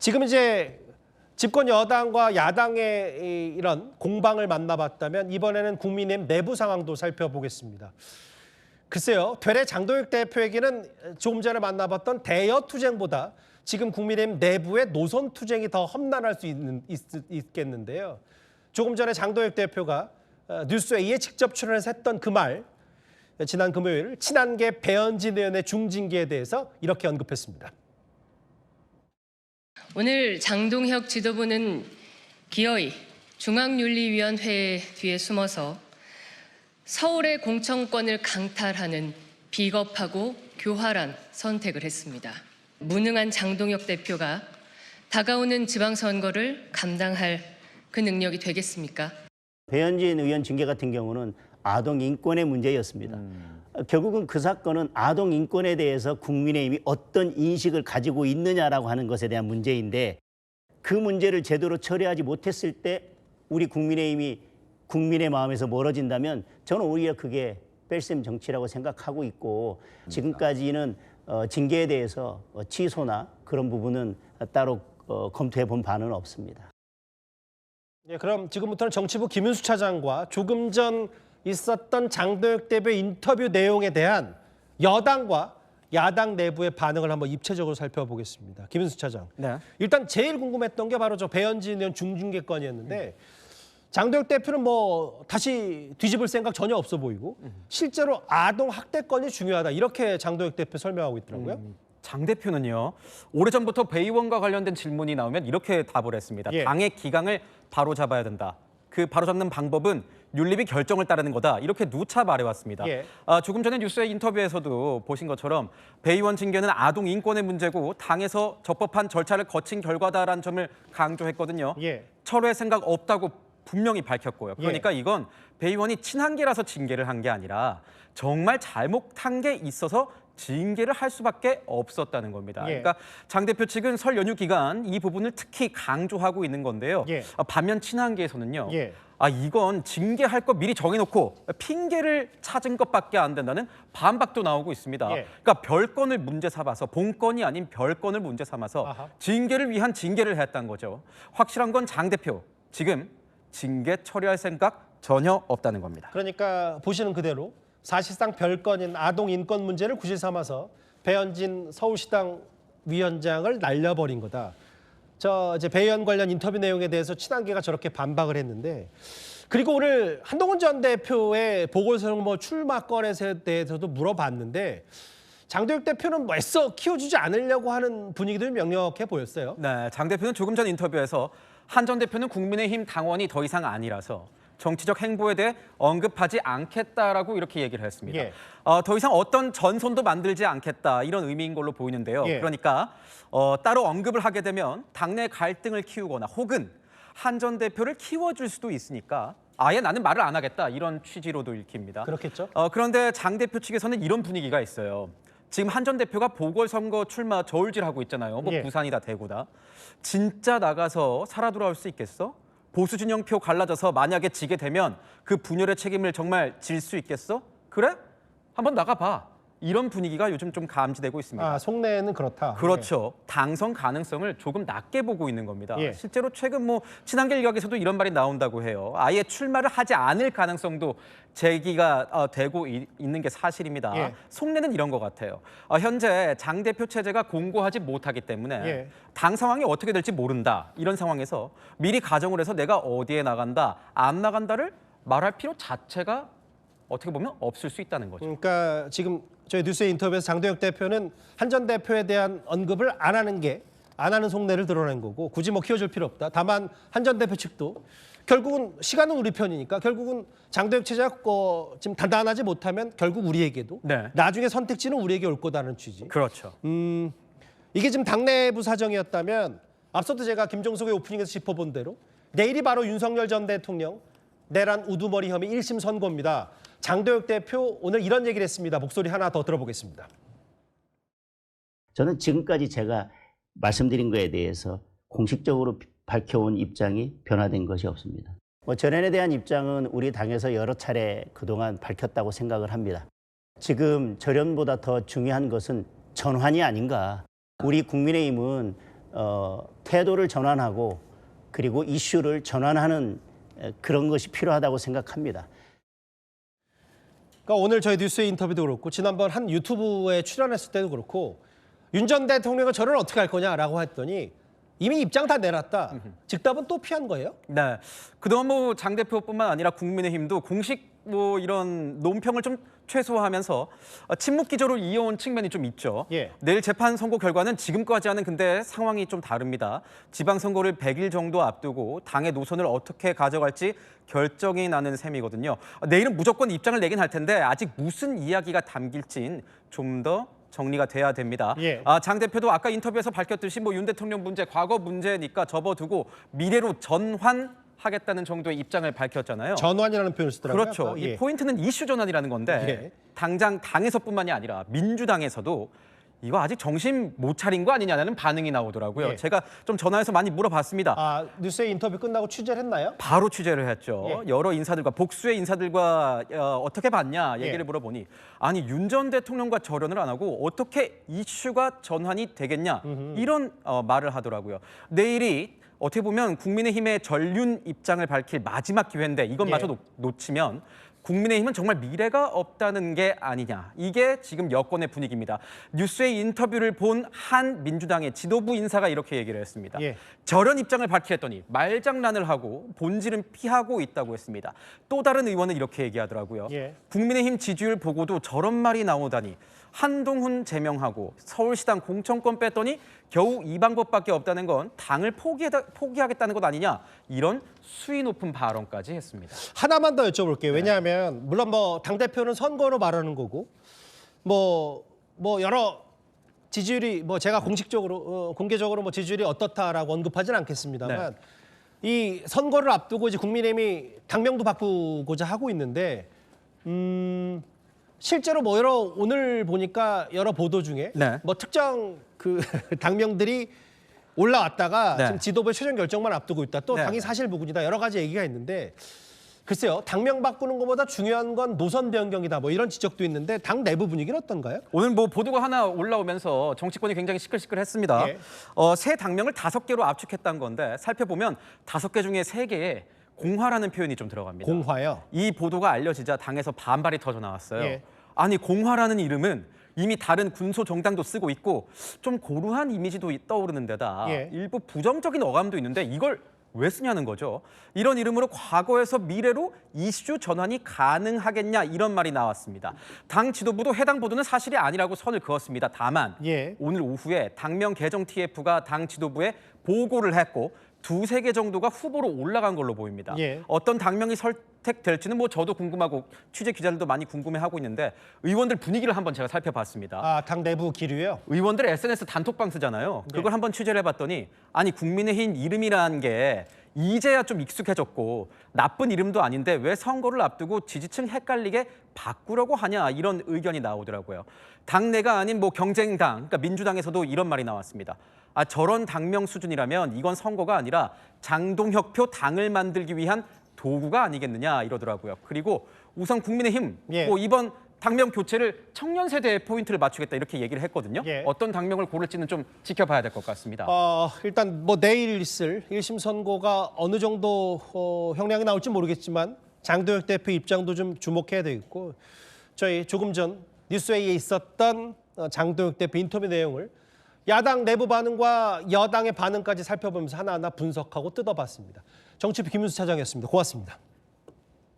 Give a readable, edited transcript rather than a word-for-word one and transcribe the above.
지금 이제 집권 여당과 야당의 이런 공방을 만나봤다면 이번에는 국민의힘 내부 상황도 살펴보겠습니다. 글쎄요, 되레 장도혁 대표에게는 조금 전에 만나봤던 대여 투쟁보다 지금 국민의힘 내부의 노선 투쟁이 더 험난할 수 있겠는데요. 조금 전에 장도혁 대표가 뉴스웨이에 직접 출연해서 했던 그 말, 지난 금요일 친한계 배현진 의원의 중징계에 대해서 이렇게 언급했습니다. 오늘 장동혁 지도부는 기어이 중앙윤리위원회 뒤에 숨어서 서울의 공천권을 강탈하는 비겁하고 교활한 선택을 했습니다. 무능한 장동혁 대표가 다가오는 지방선거를 감당할 그 능력이 되겠습니까? 배현진 의원 징계 같은 경우는 아동 인권의 문제였습니다. 결국은 그 사건은 아동 인권에 대해서 국민의힘이 어떤 인식을 가지고 있느냐라고 하는 것에 대한 문제인데, 그 문제를 제대로 처리하지 못했을 때 우리 국민의힘이 국민의 마음에서 멀어진다면 저는 오히려 그게 뺄셈 정치라고 생각하고 있고, 지금까지는 징계에 대해서 취소나 그런 부분은 따로 검토해 본 바는 없습니다. 네, 그럼 지금부터는 정치부 김윤수 차장과 조금 전 있었던 장도혁 대표의 인터뷰 내용에 대한 여당과 야당 내부의 반응을 한번 입체적으로 살펴보겠습니다. 김윤수 차장. 네. 일단 제일 궁금했던 게 바로 저 배현진 의원 중징계 건이었는데 장도혁 대표는 뭐 다시 뒤집을 생각 전혀 없어 보이고 실제로 아동 학대 건이 중요하다 이렇게 장도혁 대표 설명하고 있더라고요. 장 대표는요, 오래전부터 배 의원과 관련된 질문이 나오면 이렇게 답을 했습니다. 예. 당의 기강을 바로잡아야 된다. 그 바로잡는 방법은 윤리위 결정을 따르는 거다. 이렇게 누차 말해왔습니다. 예. 조금 전에 뉴스의 인터뷰에서도 보신 것처럼 배 의원 징계는 아동 인권의 문제고 당에서 적법한 절차를 거친 결과다라는 점을 강조했거든요. 예. 철회 생각 없다고 분명히 밝혔고요. 그러니까 이건 배 의원이 친한계라서 징계를 한 게 아니라 정말 잘못한 게 있어서 징계를 할 수밖에 없었다는 겁니다. 예. 그러니까 장 대표 측은 설 연휴 기간 이 부분을 특히 강조하고 있는 건데요. 예. 반면 친한계에서는요. 예. 이건 징계할 거 미리 정해놓고 핑계를 찾은 것밖에 안 된다는 반박도 나오고 있습니다. 예. 그러니까 별건을 문제 삼아서 본건이 아닌 별건을 문제 삼아서 아하. 징계를 위한 징계를 했다는 거죠. 확실한 건 장 대표 지금 징계 처리할 생각 전혀 없다는 겁니다. 그러니까 보시는 그대로 사실상 별건인 아동 인권 문제를 구실 삼아서 배현진 서울시당 위원장을 날려버린 거다. 이제 배 의원 관련 인터뷰 내용에 대해서 친한계가 저렇게 반박을 했는데, 그리고 오늘 한동훈 전 대표의 보궐선거 출마 건에 대해서도 물어봤는데 장도혁 대표는 뭐 애써 키워주지 않으려고 하는 분위기도 명확해 보였어요. 네, 장 대표는 조금 전 인터뷰에서 한 전 대표는 국민의힘 당원이 더 이상 아니라서 정치적 행보에 대해 언급하지 않겠다라고 이렇게 얘기를 했습니다. 예. 더 이상 어떤 전선도 만들지 않겠다 이런 의미인 걸로 보이는데요. 예. 그러니까 따로 언급을 하게 되면 당내 갈등을 키우거나 혹은 한 전 대표를 키워줄 수도 있으니까 아예 나는 말을 안 하겠다 이런 취지로도 읽힙니다. 그렇겠죠. 그런데 장 대표 측에서는 이런 분위기가 있어요. 지금 한 전 대표가 보궐선거 출마 저울질하고 있잖아요. 뭐 예. 부산이다 대구다. 진짜 나가서 살아 돌아올 수 있겠어? 보수 진영표 갈라져서 만약에 지게 되면 그 분열의 책임을 정말 질 수 있겠어? 그래? 한번 나가봐. 이런 분위기가 요즘 좀 감지되고 있습니다. 속내는 그렇다. 그렇죠. 당선 가능성을 조금 낮게 보고 있는 겁니다. 예. 실제로 최근 친한계 일각에서도 이런 말이 나온다고 해요. 아예 출마를 하지 않을 가능성도 제기가 되고 있는 게 사실입니다. 예. 속내는 이런 것 같아요. 현재 장 대표 체제가 공고하지 못하기 때문에 예. 당 상황이 어떻게 될지 모른다. 이런 상황에서 미리 가정을 해서 내가 어디에 나간다, 안 나간다를 말할 필요 자체가 어떻게 보면 없을 수 있다는 거죠. 그러니까 지금 저희 뉴스의 인터뷰에서 장도혁 대표는 한 전 대표에 대한 언급을 안 하는 속내를 드러낸 거고, 굳이 뭐 키워줄 필요 없다. 다만 한 전 대표 측도 결국은 시간은 우리 편이니까 결국은 장도혁 체제가 지금 단단하지 못하면 결국 우리에게도 네. 나중에 선택지는 우리에게 올 거다는 취지. 그렇죠. 이게 지금 당내부 사정이었다면 앞서도 제가 김종석의 오프닝에서 짚어본 대로 내일이 바로 윤석열 전 대통령 내란 우두머리 혐의 1심 선고입니다. 장도혁 대표 오늘 이런 얘기를 했습니다. 목소리 하나 더 들어보겠습니다. 저는 지금까지 제가 말씀드린 거에 대해서 공식적으로 밝혀온 입장이 변화된 것이 없습니다. 전현에 대한 입장은 우리 당에서 여러 차례 그동안 밝혔다고 생각을 합니다. 지금 절연보다 더 중요한 것은 전환이 아닌가. 우리 국민의힘은 태도를 전환하고 그리고 이슈를 전환하는 그런 것이 필요하다고 생각합니다. 그러니까 오늘 저희 뉴스의 인터뷰도 그렇고 지난번 한 유튜브에 출연했을 때도 그렇고 윤 전 대통령은 저를 어떻게 할 거냐라고 했더니 이미 입장 다 내놨다. 즉답은 또 피한 거예요? 네. 그동안 뭐 장 대표뿐만 아니라 국민의힘도 공식 뭐 이런 논평을 좀 최소화하면서 침묵 기조를 이어온 측면이 좀 있죠. 예. 내일 재판 선고 결과는 지금까지와는 근데 상황이 좀 다릅니다. 지방선거를 100일 정도 앞두고 당의 노선을 어떻게 가져갈지 결정이 나는 셈이거든요. 내일은 무조건 입장을 내긴 할 텐데 아직 무슨 이야기가 담길진 좀 더 정리가 돼야 됩니다. 예. 장 대표도 아까 인터뷰에서 밝혔듯이 뭐 윤 대통령 문제, 과거 문제니까 접어두고 미래로 전환하겠다는 정도의 입장을 밝혔잖아요. 전환이라는 표현을 쓰더라고요. 그렇죠. 아까. 이 예. 포인트는 이슈 전환이라는 건데 예. 당장 당에서뿐만이 아니라 민주당에서도 이거 아직 정신 못 차린 거 아니냐는 반응이 나오더라고요. 예. 제가 좀 전화해서 많이 물어봤습니다. 아, 뉴스의 인터뷰 끝나고 취재를 했나요? 바로 취재를 했죠. 예. 여러 인사들과 복수의 인사들과 어떻게 봤냐 얘기를 예. 물어보니 아니 윤 전 대통령과 절연을 안 하고 어떻게 이슈가 전환이 되겠냐 이런 말을 하더라고요. 내일이 어떻게 보면 국민의힘의 전륜 입장을 밝힐 마지막 기회인데 이것마저 예. 놓치면 국민의힘은 정말 미래가 없다는 게 아니냐. 이게 지금 여권의 분위기입니다. 뉴스의 인터뷰를 본 한 민주당의 지도부 인사가 이렇게 얘기를 했습니다. 예. 저런 입장을 밝히랬더니 말장난을 하고 본질은 피하고 있다고 했습니다. 또 다른 의원은 이렇게 얘기하더라고요. 예. 국민의힘 지지율 보고도 저런 말이 나오다니 한동훈 제명하고 서울시당 공천권 뺐더니 겨우 이 방법밖에 없다는 건 당을 포기하겠다는 것 아니냐. 이런 수위 높은 발언까지 했습니다. 하나만 더 여쭤볼게요. 왜냐하면 물론 뭐 당대표는 선거로 말하는 거고 뭐 여러 지지율이 뭐 제가 공식적으로 공개적으로 뭐 지지율이 어떻다라고 언급하지는 않겠습니다만 이 선거를 앞두고 이제 국민의힘이 당명도 바꾸고자 하고 있는데 실제로 뭐 오늘 보니까 여러 보도 중에 네. 뭐 특정 그 당명들이 올라왔다가 네. 지금 지도부의 최종 결정만 앞두고 있다. 또 네. 당이 사실무근이다. 여러 가지 얘기가 있는데 글쎄요. 당명 바꾸는 것보다 중요한 건 노선 변경이다. 뭐 이런 지적도 있는데 당 내부 분위기는 어떤가요? 오늘 뭐 보도가 하나 올라오면서 정치권이 굉장히 시끌시끌했습니다. 예. 새 당명을 5개로 압축했다는 건데 살펴보면 5개 중에 3개에 공화라는 표현이 좀 들어갑니다. 공화요. 이 보도가 알려지자 당에서 반발이 터져 나왔어요. 예. 아니 공화라는 이름은 이미 다른 군소 정당도 쓰고 있고 좀 고루한 이미지도 떠오르는 데다 예. 일부 부정적인 어감도 있는데 이걸 왜 쓰냐는 거죠. 이런 이름으로 과거에서 미래로 이슈 전환이 가능하겠냐 이런 말이 나왔습니다. 당 지도부도 해당 보도는 사실이 아니라고 선을 그었습니다. 다만 예. 오늘 오후에 당명 개정 TF가 당 지도부에 보고를 했고 2-3개 정도가 후보로 올라간 걸로 보입니다. 예. 어떤 당명이 선택될지는 뭐 저도 궁금하고 취재 기자들도 많이 궁금해하고 있는데 의원들 분위기를 한번 제가 살펴봤습니다. 아, 당 내부 기류요. 의원들 SNS 단톡방 쓰잖아요. 그걸 한번 취재를 해봤더니 아니 국민의힘 이름이라는 게 이제야 좀 익숙해졌고 나쁜 이름도 아닌데 왜 선거를 앞두고 지지층 헷갈리게 바꾸려고 하냐 이런 의견이 나오더라고요. 당내가 아닌 뭐 경쟁당, 그러니까 민주당에서도 이런 말이 나왔습니다. 아 저런 당명 수준이라면 이건 선거가 아니라 장동혁표 당을 만들기 위한 도구가 아니겠느냐 이러더라고요. 그리고 우선 국민의힘 예. 뭐 이번 당명 교체를 청년 세대에 포인트를 맞추겠다 이렇게 얘기를 했거든요. 예. 어떤 당명을 고를지는 좀 지켜봐야 될 것 같습니다. 일단 뭐 내일 있을 1심 선고가 어느 정도 형량이 나올지 모르겠지만 장도혁 대표 입장도 좀 주목해야 되겠고 저희 조금 전 뉴스웨이에 있었던 장도혁 대표 인터뷰 내용을 야당 내부 반응과 여당의 반응까지 살펴보면서 하나하나 분석하고 뜯어봤습니다. 정치부 김윤수 차장이었습니다. 고맙습니다.